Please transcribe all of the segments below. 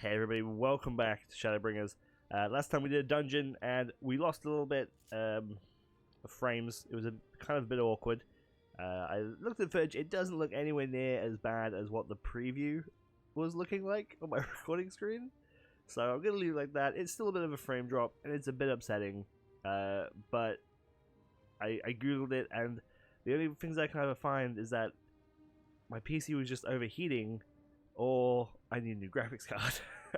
Hey everybody, welcome back to ShadowBringers. Last time we did a dungeon and we lost a little bit of frames. It was kind of a bit awkward. I looked at the footage, it doesn't look anywhere near as bad as what the preview was looking like on my recording screen. So I'm going to leave it like that. It's still a bit of a frame drop and it's a bit upsetting. But I googled it and the only things I can ever find is that my PC was just overheating or I need a new graphics card.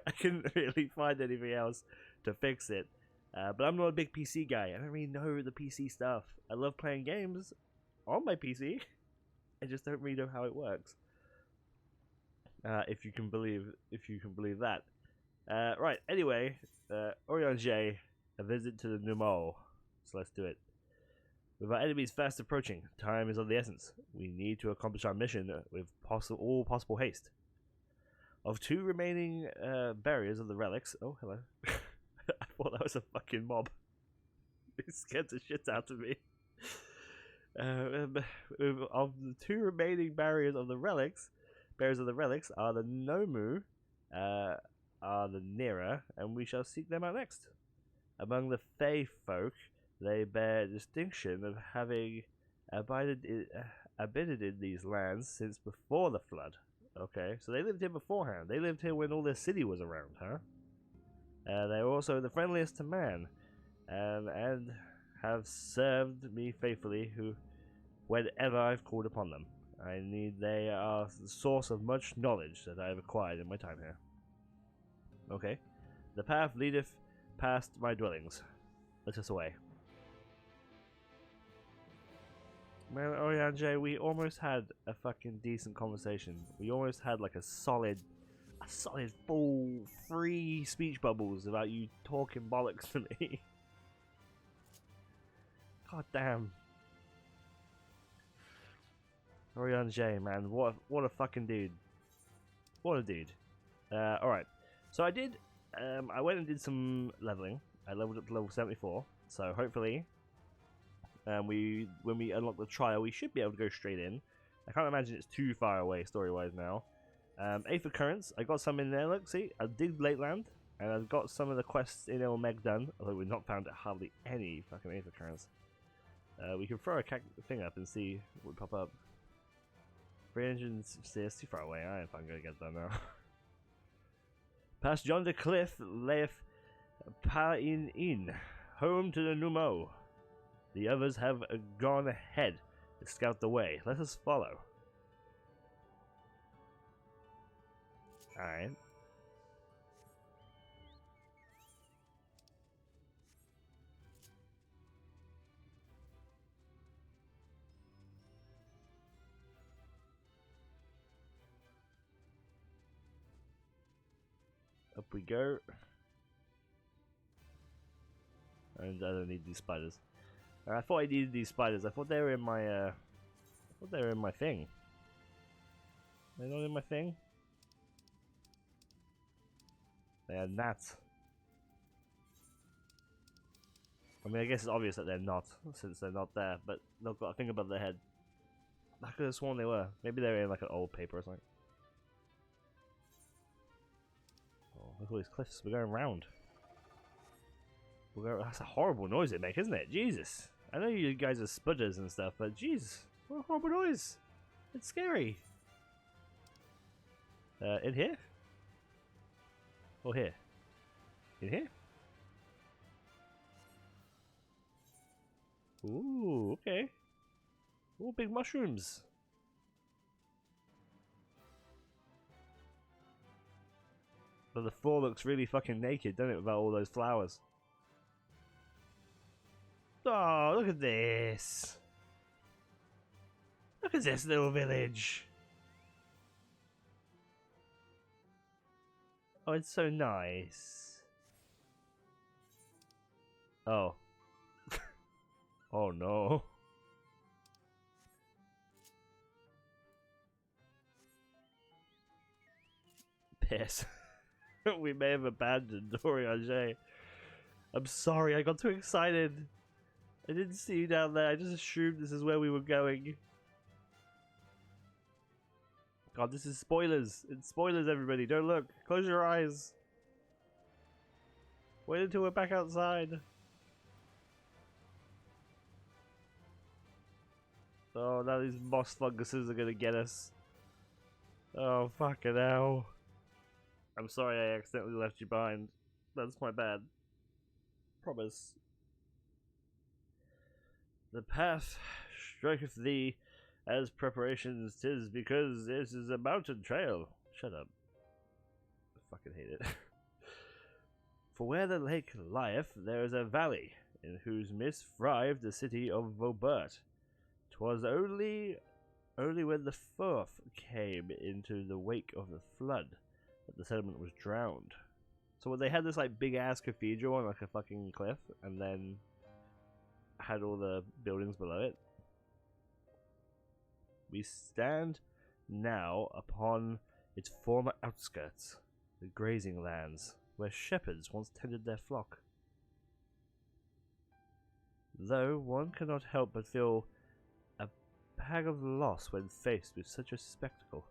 I couldn't really find anything else to fix it. But I'm not a big PC guy. I don't really know the PC stuff. I love playing games on my PC. I just don't really know how it works. If you can believe that. Right. Anyway, Orion J, a visit to the Numo. So let's do it. With our enemies fast approaching, time is of the essence. We need to accomplish our mission with all possible haste. Of two remaining barriers of the relics. Oh, hello. I thought that was a fucking mob. It scared the shit out of me. Of the two remaining barriers of the relics are the Nomu, are the Nira, and we shall seek them out next. Among the Fey folk, they bear distinction of having abided in these lands since before the flood. Okay, so they lived here beforehand. They lived here when all their city was around, huh? They're also the friendliest to man, and have served me faithfully whenever I've called upon them. They are the source of much knowledge that I have acquired in my time here. Okay, the path leadeth past my dwellings. Let us away. Man, Orion J, we almost had a fucking decent conversation. We almost had like a solid full free speech bubbles about you talking bollocks to me. God damn. Orion J, man, what a fucking dude. What a dude. Alright. So I did I went and did some leveling. I leveled up to level 74. So hopefully when we unlock the trial, we should be able to go straight in. I can't imagine it's too far away story-wise now. Aether Currents, I got some in there. Look, see, I did Late Land, and I've got some of the quests in El Meg done, although we've not found hardly any fucking Aether Currents. We can throw a thing up and see what would pop up. 360, it's too far away. I ain't fucking gonna get that now. Past yonder cliff layeth Pain, home to the Numo. The others have gone ahead to scout the way. Let us follow. Alright. Up we go. And I don't need these spiders. I thought I needed these spiders. I thought they were in my thing. They're not in my thing? They are gnats. I mean, I guess it's obvious that they're not, since they're not there, but they've got a thing above their head. I could have sworn they were. Maybe they were in like an old paper or something. Oh, look at all these cliffs. We're going round. That's a horrible noise it makes, isn't it? Jesus. I know you guys are spudders and stuff, but jeez, what a horrible noise. It's scary. In here? Or here? In here? Ooh, okay. Ooh, big mushrooms. But the floor looks really fucking naked, doesn't it, without all those flowers? Oh, look at this. Look at this little village. Oh, it's so nice. Oh. Oh no. Piss. We may have abandoned Orion J. I'm sorry, I got too excited. I didn't see you down there, I just assumed this is where we were going. God, this is spoilers. It's spoilers, everybody. Don't look. Close your eyes. Wait until we're back outside. Oh, now these moss funguses are gonna get us. Oh, fucking hell. I'm sorry I accidentally left you behind. That's my bad. Promise. The path striketh thee as preparations 'tis because this is a mountain trail. Shut up. I fucking hate it. For where the lake lieth, there is a valley, in whose midst thrived the city of Vobert. 'Twas only when the Firth came into the wake of the flood that the settlement was drowned. So they had this like big ass cathedral on like a fucking cliff, and then had all the buildings below it. We stand now upon its former outskirts, the grazing lands, where shepherds once tended their flock. Though one cannot help but feel a pang of loss when faced with such a spectacle,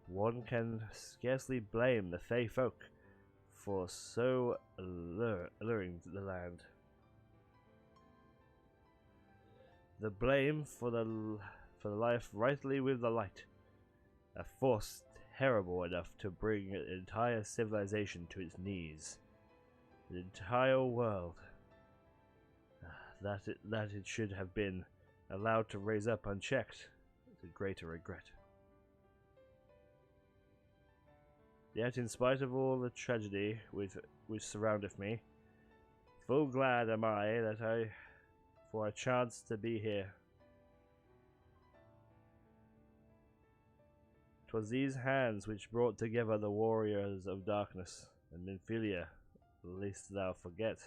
one can scarcely blame the Fey folk for so alluring the land. The blame for the life rightly with the light, a force terrible enough to bring an entire civilization to its knees, an entire world that it should have been allowed to raise up unchecked is a greater regret. Yet, in spite of all the tragedy which surroundeth me, full glad am I that for a chance to be here. 'Twas these hands which brought together the warriors of darkness and Nymphelia, lest thou forget.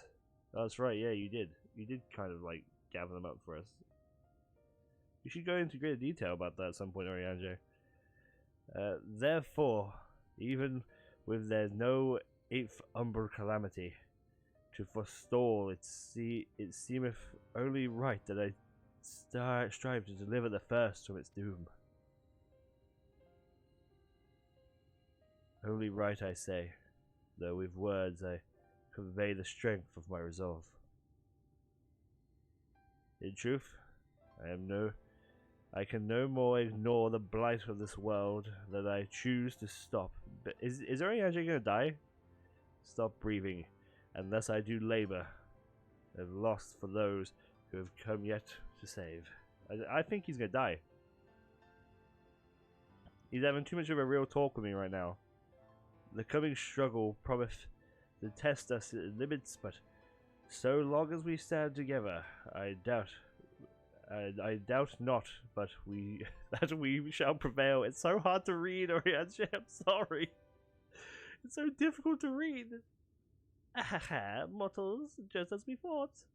Oh, that's right, yeah, you did. You did kind of like gather them up for us. You should go into greater detail about that at some point, Oriange. Therefore, even with there no 8th Umber calamity to forestall, it seemeth only right that I strive to deliver the first from its doom. Only right, I say, though with words I convey the strength of my resolve. In truth, I can no more ignore the blight of this world than I choose to stop. But is Oriange gonna die? Stop breathing, unless I do labor, and lost for those who have come yet to save. I think he's gonna die. He's having too much of a real talk with me right now. The coming struggle promiseth to test us at limits, but so long as we stand together, I doubt not, but that we shall prevail. It's so hard to read, Oriange. I'm sorry. It's so difficult to read. Ahaha, mortals, just as we thought.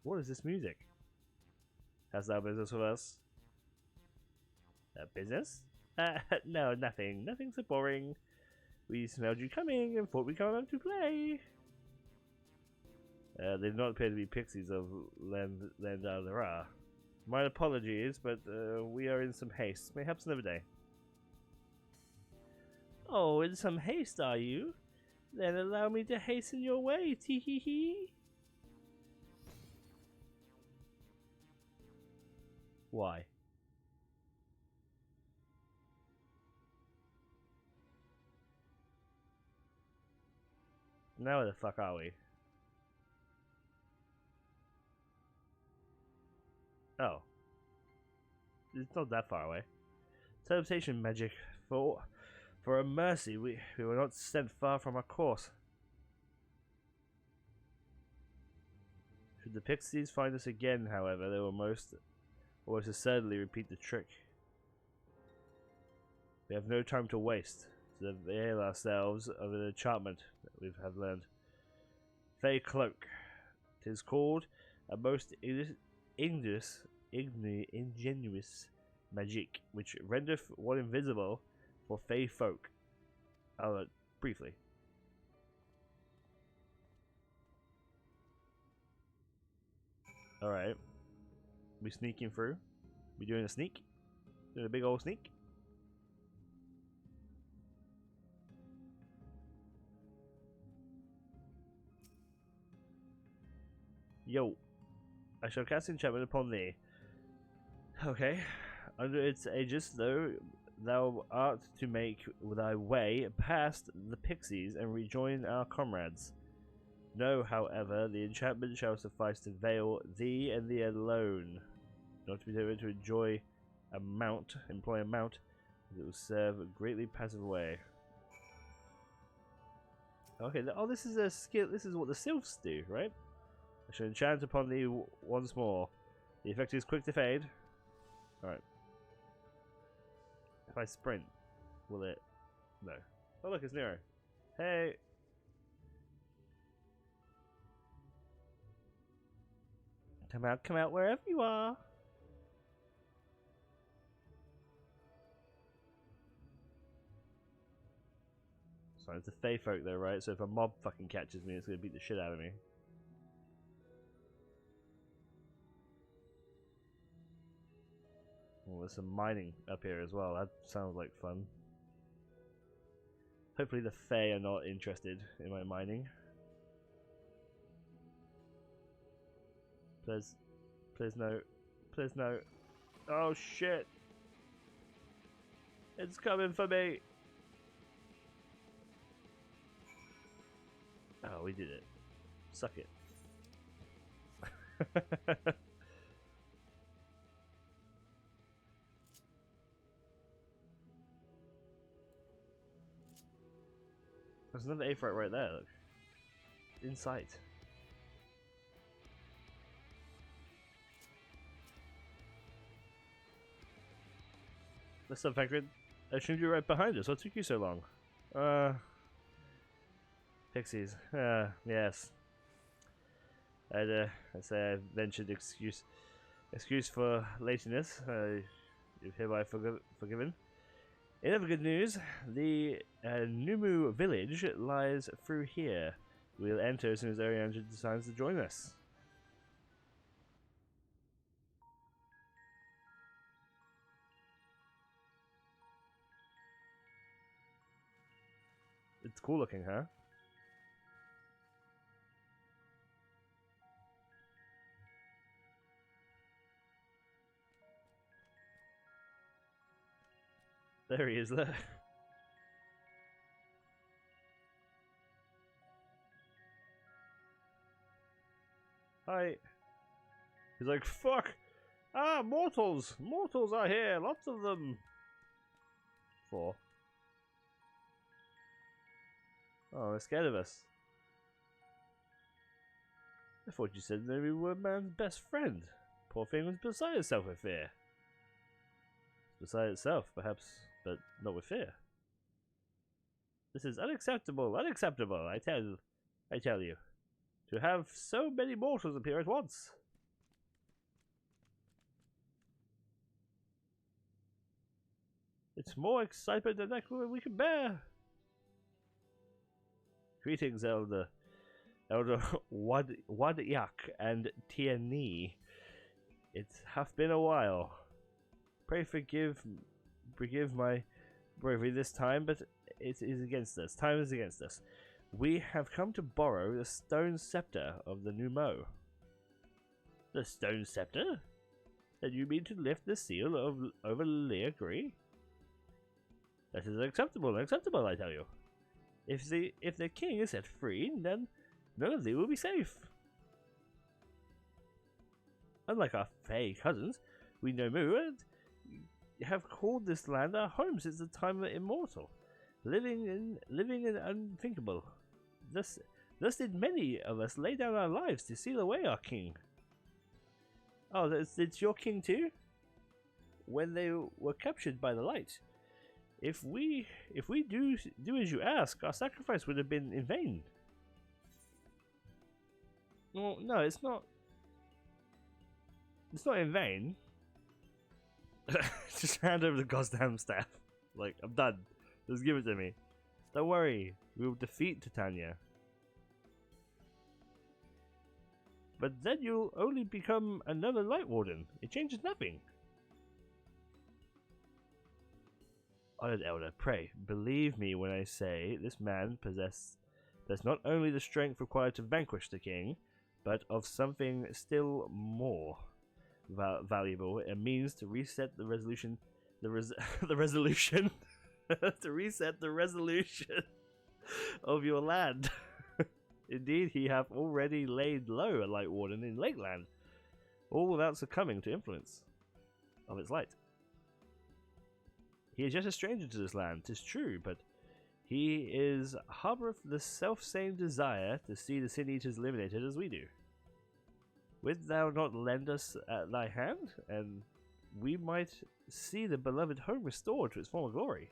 What is this music? Hast thou business with us? Business? No, nothing. Nothing so boring. We smelled you coming and thought we'd come out to play. They do not appear to be pixies of Landaldera. My apologies, but we are in some haste. Mayhaps another day. Oh, in some haste, are you? Then allow me to hasten your way, tee-hee-hee. Why? Now where the fuck are we? Oh. It's not that far away. Teleportation magic. For a mercy, we were not sent far from our course. Should the pixies find us again, however, they will most certainly repeat the trick. We have no time to waste to avail ourselves of an enchantment that we have learned. Fey Cloak. 'Tis called a most ingenious magic, which rendereth one invisible for Fey folk. Briefly. Alright. We sneaking through? We doing a sneak? Doing a big old sneak. Yo. I shall cast enchantment upon thee. Okay. Under its aegis, though, thou art to make thy way past the pixies and rejoin our comrades. Know, however, the enchantment shall suffice to veil thee and thee alone, not to be able to employ a mount, that will serve a greatly passive way. Okay, oh, this is a skill. This is what the sylphs do, right? I shall enchant upon thee once more. The effect is quick to fade. Alright. If I sprint, will it? No. Oh look, it's Nero. Hey! Come out wherever you are! So it's a Fey folk though, right? So if a mob fucking catches me, it's gonna beat the shit out of me. Oh, there's some mining up here as well. That sounds like fun. Hopefully the Fae are not interested in my mining. Please. Please no. Please no. Oh shit! It's coming for me! Oh, we did it. Suck it. There's another Aphite right there, look. In sight. What's up, Vagrid? I assumed you were right behind us. What took you so long? Pixies. Yes. I'd say I ventured excuse for laziness. You're hereby forgiven. In other good news, the Numu village lies through here. We'll enter as soon as Oriandra decides to join us. It's cool looking, huh? There he is there. Hi. He's like, fuck! Ah, mortals! Mortals are here! Lots of them! 4. Oh, they're scared of us. I thought you said that we were man's best friend. Poor thing was beside itself with fear. Beside itself, perhaps, but not with fear. This is unacceptable, unacceptable, I tell you. To have so many mortals appear at once. It's more excitement than we can bear. Greetings, Elder Wadyak and Tiani. It hath been a while. Pray forgive my bravery this time, but it is against us. Time is against us. We have come to borrow the stone scepter of the Numo. The stone scepter? Then you mean to lift the seal over Leagri? That is unacceptable, unacceptable, I tell you. If the king is set free, then none of thee will be safe. Unlike our Fey cousins, we know Mu and have called this land our home since the time of the immortal, living in unthinkable. Thus did many of us lay down our lives to seal away our king. Oh, it's your king too? When they were captured by the light. If we do as you ask, our sacrifice would have been in vain. Well, no, it's not. It's not in vain. Just hand over the goddamn staff. Like, I'm done. Just give it to me. Don't worry, we will defeat Titania. But then you'll only become another Light Warden. It changes nothing. Honored elder, pray, believe me when I say this man possesses not only the strength required to vanquish the king, but of something still more valuable, a means to reset the resolution, the resolution, to reset the resolution of your land. Indeed, he hath already laid low a light warden in Lakeland, all without succumbing to influence of its light. He is yet a stranger to this land, 'tis true, but he is harboureth the self-same desire to see the Sin Eaters eliminated as we do. Wilt thou not lend us thy hand, and we might see the beloved home restored to its former glory?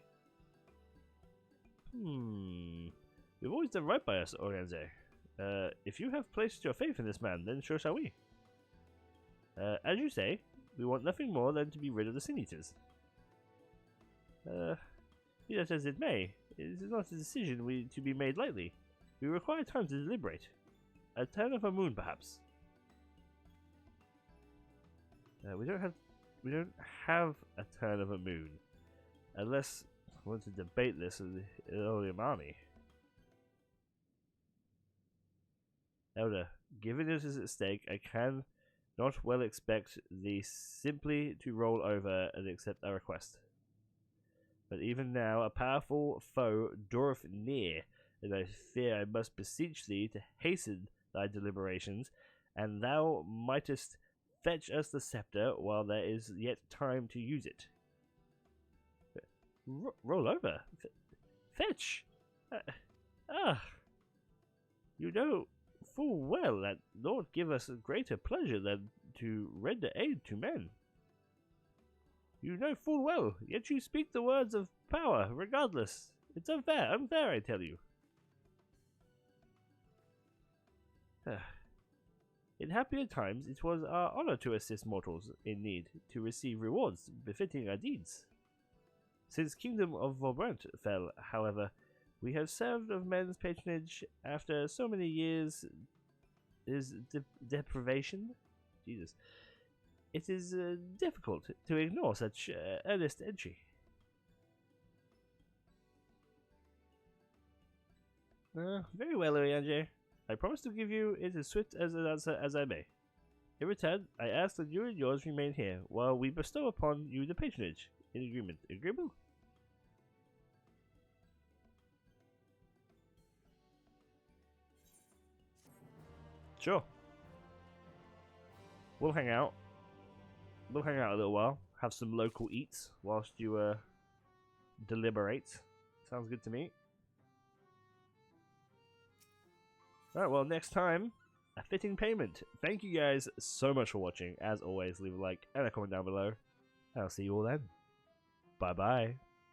You've always done right by us, Orianze. If you have placed your faith in this man, then so shall we. As you say, we want nothing more than to be rid of the Sin Eaters. Be that as it may, it is not a decision to be made lightly. We require time to deliberate. A turn of a moon, perhaps. We don't have a turn of a moon, unless I want to debate this with the earlier army. Elder, given it is at stake, I can not well expect thee simply to roll over and accept our request. But even now, a powerful foe draweth near, and I fear I must beseech thee to hasten thy deliberations, and thou mightest fetch us the scepter while there is yet time to use it. Roll over? Fetch? You know full well that naught give us greater pleasure than to render aid to men. You know full well, yet you speak the words of power, regardless. It's unfair, I tell you. In happier times, it was our honor to assist mortals in need, to receive rewards befitting our deeds. Since Kingdom of Vorbrant fell, however, we have served of men's patronage after so many years' deprivation. Jesus. It is difficult to ignore such earnest entry. Very well, Oriange. I promise to give you it as swift as an answer as I may. In return, I ask that you and yours remain here while we bestow upon you the patronage. In agreement. Agreeable? Sure. We'll hang out. We'll hang out a little while. Have some local eats whilst you deliberate. Sounds good to me. Alright, well, next time, a fitting payment. Thank you guys so much for watching. As always, leave a like and a comment down below. I'll see you all then. Bye-bye.